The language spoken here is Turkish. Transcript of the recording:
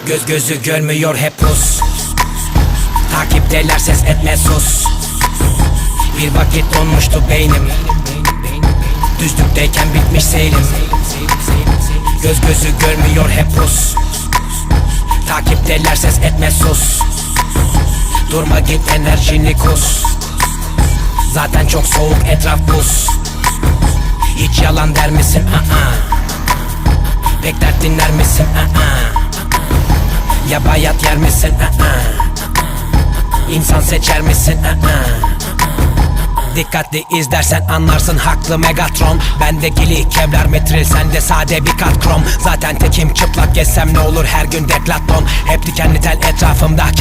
Gözü görmüyor hep pus. Takipteler ses etme sus. Bir vakit donmuştu beynim. Düzlükteyken bitmiş seyrim. Gözü görmüyor hep pus. Takipteler ses etme sus. Durma git enerjini kus. Zaten çok soğuk etraf buz. Hiç yalan der misin? Pek dert dinler misin? Ya bayat yer misin? İnsan seçer misin? Dikkatli izlersen anlarsın haklı Megatron. Bendeki kevlar metril, sende sade bir kat krom. Zaten tekim çıplak gezsem ne olur her gün deklaton. Hep dikenli tel etrafımda.